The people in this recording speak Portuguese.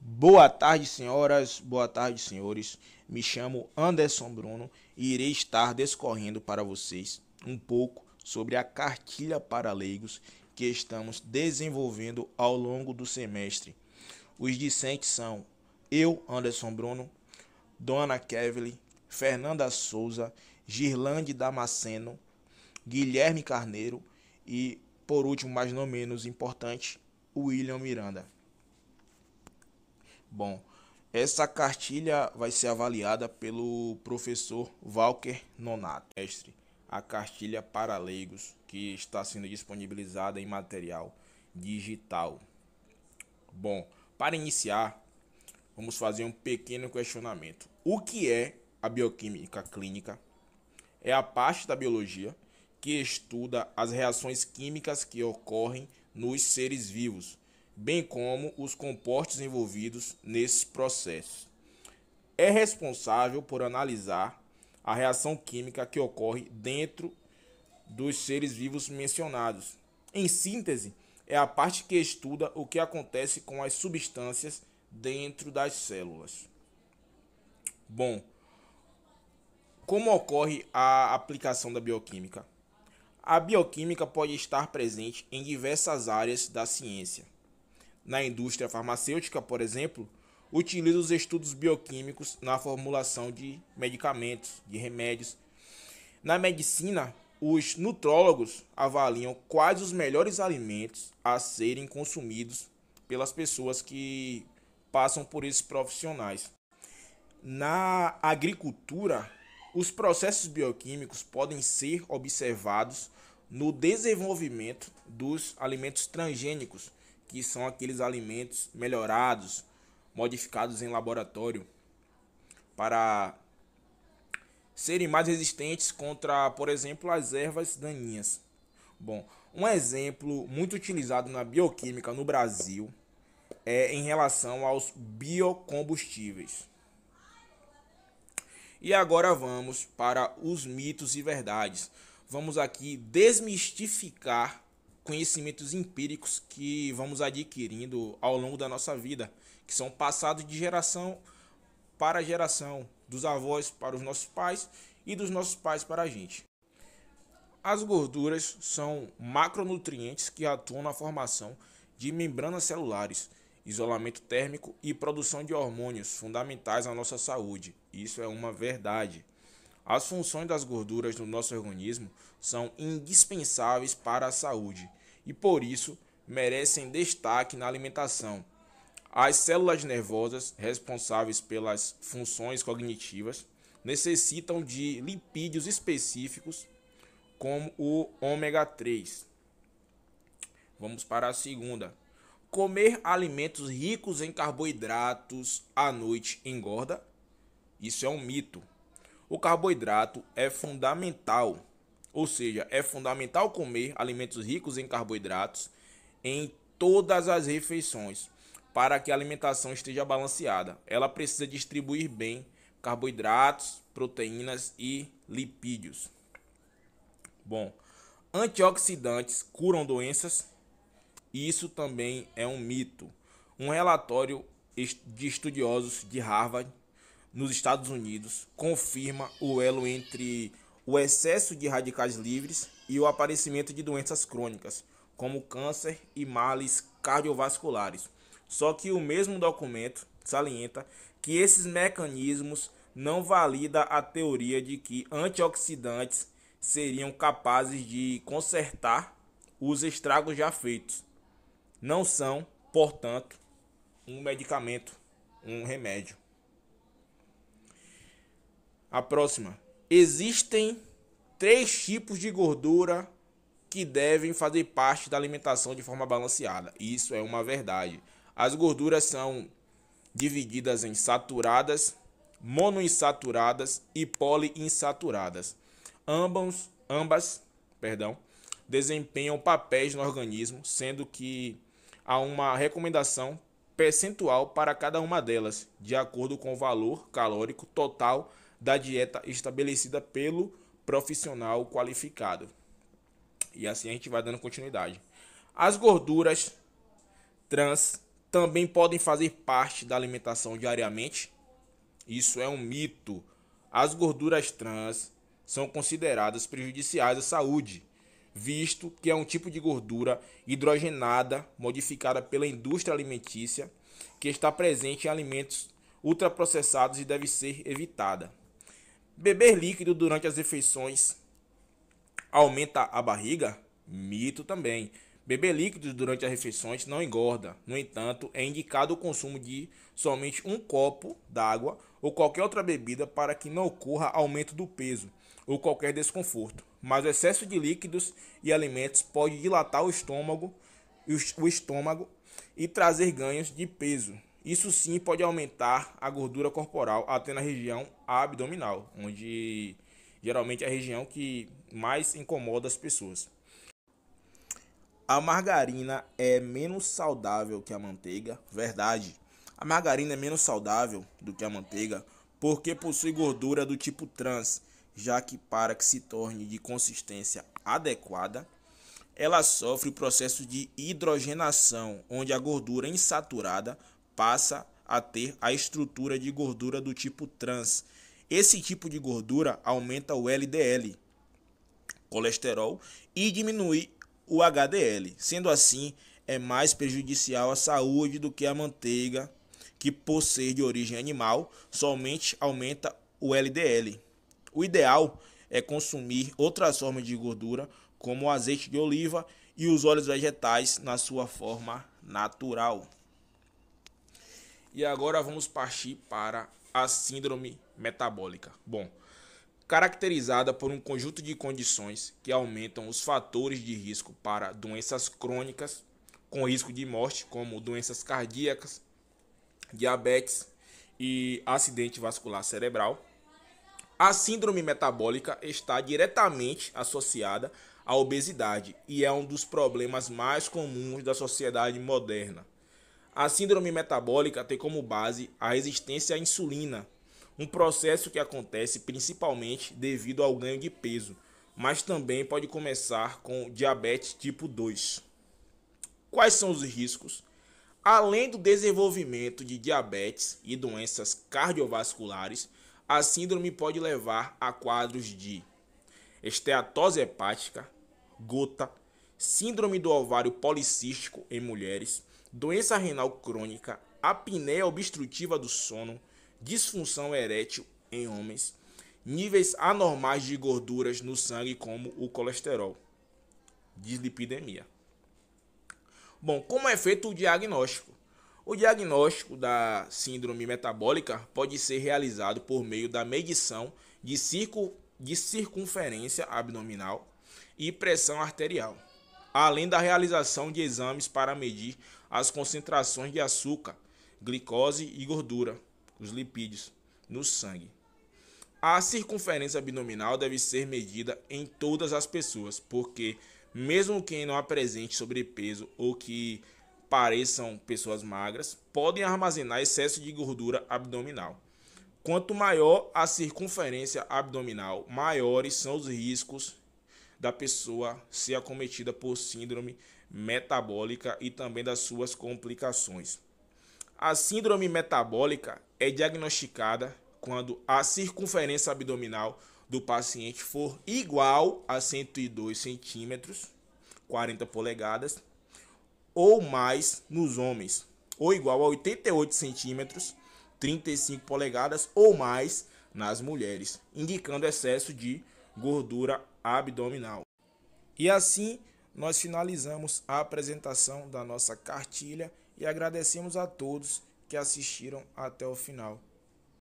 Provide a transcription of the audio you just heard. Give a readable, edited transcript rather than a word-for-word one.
Boa tarde, senhoras, boa tarde, senhores. Me chamo Anderson Bruno e irei estar discorrendo para vocês um pouco sobre a cartilha para leigos que estamos desenvolvendo ao longo do semestre. Os discentes são eu, Anderson Bruno, Dona Kevly, Fernanda Souza, Girlande Damasceno, Guilherme Carneiro e, por último, mas não menos importante, William Miranda. Bom, essa cartilha vai ser avaliada pelo professor Walker Nonato, mestre. A cartilha para leigos, que está sendo disponibilizada em material digital. Bom, para iniciar, vamos fazer um pequeno questionamento. O que é a bioquímica clínica? É a parte da biologia que estuda as reações químicas que ocorrem nos seres vivos, bem como os compostos envolvidos nesses processos. É responsável por analisar a reação química que ocorre dentro dos seres vivos mencionados. Em síntese, é a parte que estuda o que acontece com as substâncias dentro das células. Bom, como ocorre a aplicação da bioquímica? A bioquímica pode estar presente em diversas áreas da ciência. Na indústria farmacêutica, por exemplo, utiliza os estudos bioquímicos na formulação de medicamentos, de remédios. Na medicina, os nutrólogos avaliam quais os melhores alimentos a serem consumidos pelas pessoas que passam por esses profissionais. Na agricultura, os processos bioquímicos podem ser observados no desenvolvimento dos alimentos transgênicos, que são aqueles alimentos melhorados, modificados em laboratório, para serem mais resistentes contra, por exemplo, as ervas daninhas. Bom, um exemplo muito utilizado na bioquímica no Brasil é em relação aos biocombustíveis. E agora vamos para os mitos e verdades. Vamos aqui desmistificar conhecimentos empíricos que vamos adquirindo ao longo da nossa vida, que são passados de geração para geração, dos avós para os nossos pais e dos nossos pais para a gente. As gorduras são macronutrientes que atuam na formação de membranas celulares, isolamento térmico e produção de hormônios fundamentais à nossa saúde. Isso é uma verdade. As funções das gorduras no nosso organismo são indispensáveis para a saúde e, por isso, merecem destaque na alimentação. As células nervosas, responsáveis pelas funções cognitivas, necessitam de lipídios específicos, como o ômega 3. Vamos para a segunda. Comer alimentos ricos em carboidratos à noite engorda? Isso é um mito. O carboidrato é fundamental, ou seja, é fundamental comer alimentos ricos em carboidratos em todas as refeições para que a alimentação esteja balanceada. Ela precisa distribuir bem carboidratos, proteínas e lipídios. Bom, antioxidantes curam doenças? Isso também é um mito. Um relatório de estudiosos de Harvard, nos Estados Unidos, confirma o elo entre o excesso de radicais livres e o aparecimento de doenças crônicas, como câncer e males cardiovasculares. Só que o mesmo documento salienta que esses mecanismos não valida a teoria de que antioxidantes seriam capazes de consertar os estragos já feitos. Não são, portanto, um medicamento, um remédio. A próxima. Existem 3 tipos de gordura que devem fazer parte da alimentação de forma balanceada. Isso é uma verdade. As gorduras são divididas em saturadas, monoinsaturadas e poliinsaturadas. Ambas, desempenham papéis no organismo, sendo que há uma recomendação percentual para cada uma delas, de acordo com o valor calórico total da dieta estabelecida pelo profissional qualificado. E assim a gente vai dando continuidade. As gorduras trans também podem fazer parte da alimentação diariamente? Isso é um mito. As gorduras trans são consideradas prejudiciais à saúde, visto que é um tipo de gordura hidrogenada modificada pela indústria alimentícia que está presente em alimentos ultraprocessados e deve ser evitada. Beber líquido durante as refeições aumenta a barriga? Mito também. Beber líquidos durante as refeições não engorda. No entanto, é indicado o consumo de somente um copo d'água ou qualquer outra bebida para que não ocorra aumento do peso ou qualquer desconforto. Mas o excesso de líquidos e alimentos pode dilatar o estômago e trazer ganhos de peso. Isso sim pode aumentar a gordura corporal até na região abdominal, onde geralmente é a região que mais incomoda as pessoas. A margarina é menos saudável que a manteiga? Verdade. A margarina é menos saudável do que a manteiga porque possui gordura do tipo trans, já que para que se torne de consistência adequada, ela sofre o processo de hidrogenação, onde a gordura insaturada passa a ter a estrutura de gordura do tipo trans. Esse tipo de gordura aumenta o LDL, colesterol, e diminui o HDL. Sendo assim, é mais prejudicial à saúde do que a manteiga, que por ser de origem animal, somente aumenta o LDL. O ideal é consumir outras formas de gordura, como o azeite de oliva e os óleos vegetais na sua forma natural. E agora vamos partir para a síndrome metabólica. Bom, caracterizada por um conjunto de condições que aumentam os fatores de risco para doenças crônicas com risco de morte, como doenças cardíacas, diabetes e acidente vascular cerebral. A síndrome metabólica está diretamente associada à obesidade e é um dos problemas mais comuns da sociedade moderna. A síndrome metabólica tem como base a resistência à insulina, um processo que acontece principalmente devido ao ganho de peso, mas também pode começar com diabetes tipo 2. Quais são os riscos? Além do desenvolvimento de diabetes e doenças cardiovasculares, a síndrome pode levar a quadros de esteatose hepática, gota, síndrome do ovário policístico em mulheres, doença renal crônica, apneia obstrutiva do sono, disfunção erétil em homens, níveis anormais de gorduras no sangue como o colesterol, dislipidemia. Bom, como é feito o diagnóstico? O diagnóstico da síndrome metabólica pode ser realizado por meio da medição de circunferência abdominal e pressão arterial, além da realização de exames para medir as concentrações de açúcar, glicose e gordura, os lipídios, no sangue. A circunferência abdominal deve ser medida em todas as pessoas, porque mesmo quem não apresente sobrepeso ou que pareçam pessoas magras, podem armazenar excesso de gordura abdominal. Quanto maior a circunferência abdominal, maiores são os riscos da pessoa ser acometida por síndrome metabólica e também das suas complicações. A síndrome metabólica é diagnosticada quando a circunferência abdominal do paciente for igual a 102 centímetros, 40 polegadas, ou mais nos homens, ou igual a 88 centímetros, 35 polegadas, ou mais nas mulheres, indicando excesso de gordura abdominal. E assim nós finalizamos a apresentação da nossa cartilha e agradecemos a todos que assistiram até o final.